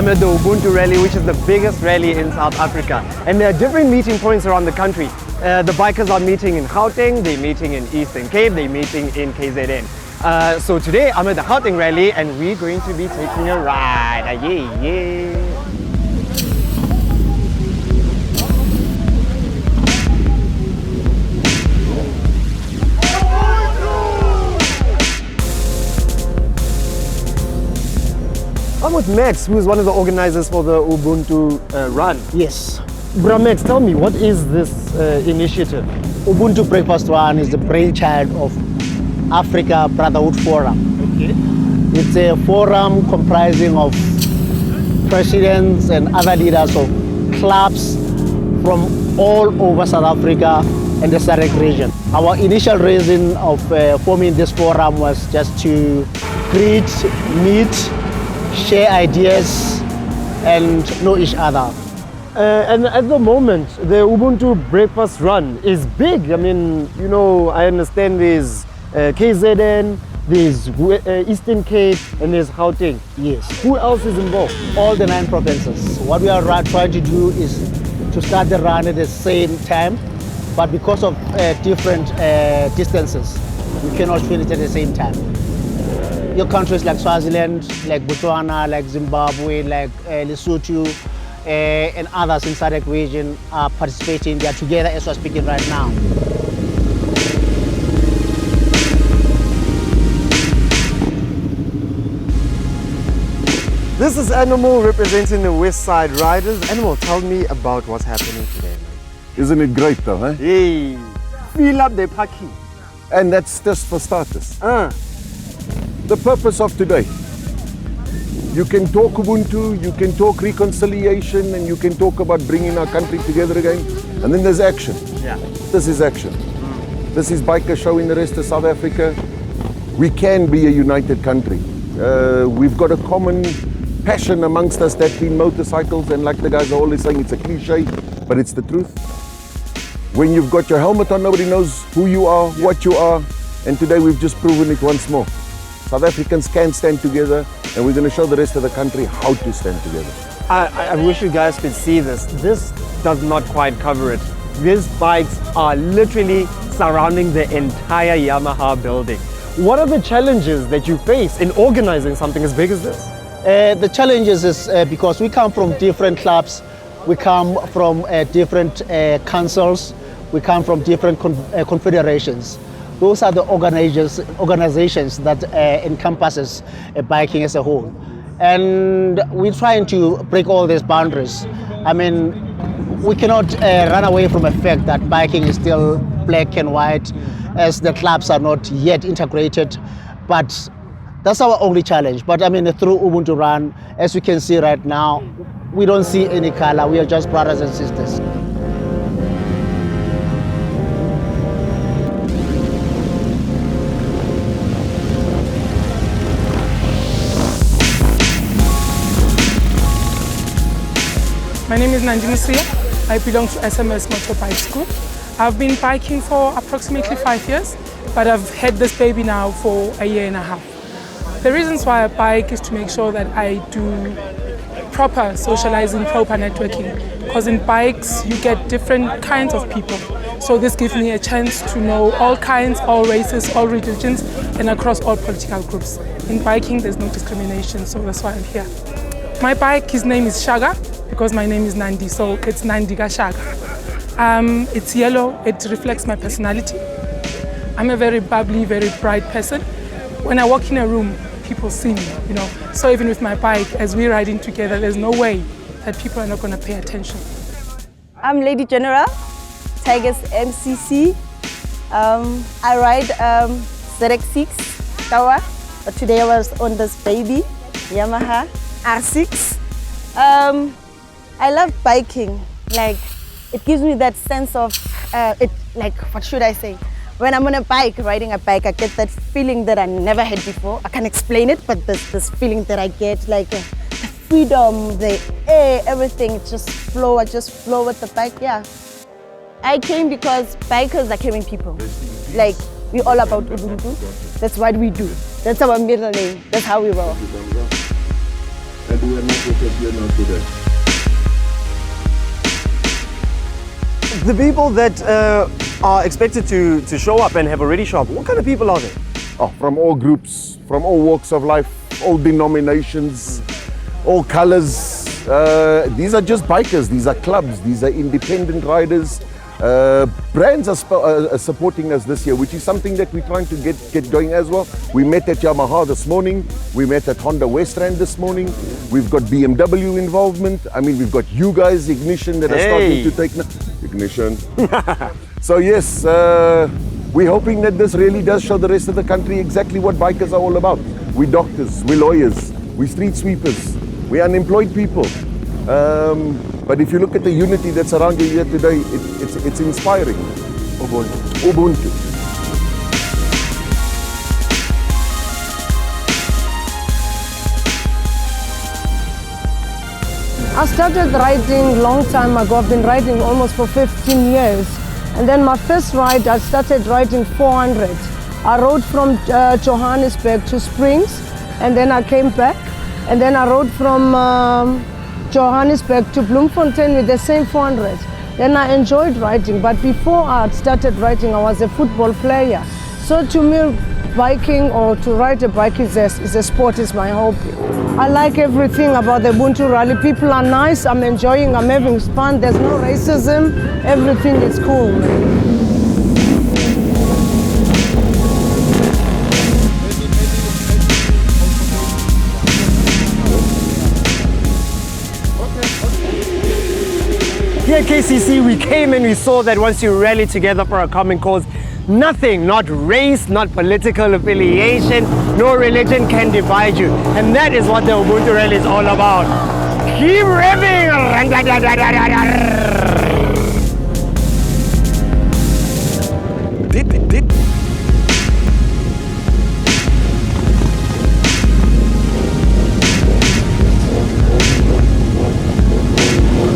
I'm at the Ubuntu rally, which is the biggest rally in South Africa. And there are different meeting points around the country. The bikers are meeting in Gauteng, they're meeting in Eastern Cape, they're meeting in KZN. So today I'm at the Gauteng rally and we're going to be taking a ride. Yeah. I'm with Max, who is one of the organizers for the Ubuntu Run. Yes. Bra Max, tell me, what is this initiative? Ubuntu Breakfast Run is the brainchild of Africa Brotherhood Forum. Okay. It's a forum comprising of presidents and other leaders of clubs from all over South Africa and the SADC region. Our initial reason of forming this forum was just to greet, meet, share ideas and know each other. And at the moment, the Ubuntu Breakfast Run is big. I mean, you know, I understand there's KZN, there's Eastern Cape, and there's Gauteng. Yes. Who else is involved? All the 9 provinces. What we are trying to do is to start the run at the same time, but because of different distances, we cannot finish at the same time. Your countries like Swaziland, like Botswana, like Zimbabwe, like Lesotho, and others in SADC region are participating. They are together as we're speaking right now. This is Animal representing the West Side Riders. Animal, tell me about what's happening today, man. Isn't it great though, eh? Hey, fill up the parking. And that's just for starters. The purpose of today, you can talk Ubuntu, you can talk reconciliation, and you can talk about bringing our country together again. And then there's action. Yeah. This is action. This is bikers showing the rest of South Africa we can be a united country. We've got a common passion amongst us that in motorcycles, and like the guys are always saying, it's a cliche, but it's the truth. When you've got your helmet on, nobody knows who you are, what you are, and today we've just proven it once more. South Africans can stand together, and we're going to show the rest of the country how to stand together. I wish you guys could see this. This does not quite cover it. These bikes are literally surrounding the entire Yamaha building. What are the challenges that you face in organizing something as big as this? The challenges is because we come from different clubs, we come from different councils, we come from different confederations. Those are the organizations that encompasses biking as a whole. And we're trying to break all these boundaries. I mean, we cannot run away from the fact that biking is still black and white, as the clubs are not yet integrated. But that's our only challenge. But I mean, through Ubuntu Run, as you can see right now, we don't see any color. We are just brothers and sisters. My name is Nandi Musia. I belong to SMS Motorbike School. I've been biking for approximately 5 years, but I've had this baby now for a year and a half. The reasons why I bike is to make sure that I do proper socializing, proper networking, because in bikes you get different kinds of people. So this gives me a chance to know all kinds, all races, all religions, and across all political groups. In biking there's no discrimination, so that's why I'm here. My bike, his name is Shaga, because my name is Nandi, so it's Nandi Ga Shaga. It's yellow, it reflects my personality. I'm a very bubbly, very bright person. When I walk in a room, people see me, you know. So even with my bike, as we're riding together, there's no way that people are not going to pay attention. I'm Lady General, Tigers MCC. I ride ZX6 Tower, but today I was on this baby, Yamaha R6. I love biking. Like, it gives me that sense of, what should I say? When I'm on a bike, riding a bike, I get that feeling that I never had before. I can't explain it, but this feeling that I get, like the freedom, the air, everything, I just flow with the bike, yeah. I came because bikers are caring people. Like, we're all about Ubuntu. That's what we do. That's our middle name. That's how we roll. and we are not with us here now today. The people that are expected to show up and have already shown up, what kind of people are they? Oh, from all groups, from all walks of life, all denominations, all colors. These are just bikers, these are clubs, these are independent riders. Brands are supporting us this year, which is something that we're trying to get going as well. We met at Yamaha this morning, we met at Honda Westrand this morning, we've got BMW involvement, I mean we've got you guys, Ignition, that are starting to take Ignition. So yes, we're hoping that this really does show the rest of the country exactly what bikers are all about. We're doctors, we're lawyers, we're street sweepers, we're unemployed people. But if you look at the unity that's around you here today, it's inspiring. Ubuntu. I started riding long time ago. I've been riding almost for 15 years. And then my first ride, I started riding 400. I rode from Johannesburg to Springs, and then I came back. And then I rode from Johannesburg to Bloemfontein with the same 400. Then I enjoyed riding, but before I started riding, I was a football player. So to me, biking or to ride a bike is a sport, is my hobby. I like everything about the Ubuntu Rally. People are nice, I'm enjoying, I'm having fun, there's no racism, everything is cool, man. Here at KCC, we came and we saw that once you rally together for a common cause, nothing, not race, not political affiliation, no religion can divide you. And that is what the Ubuntu Rally is all about. Keep revving!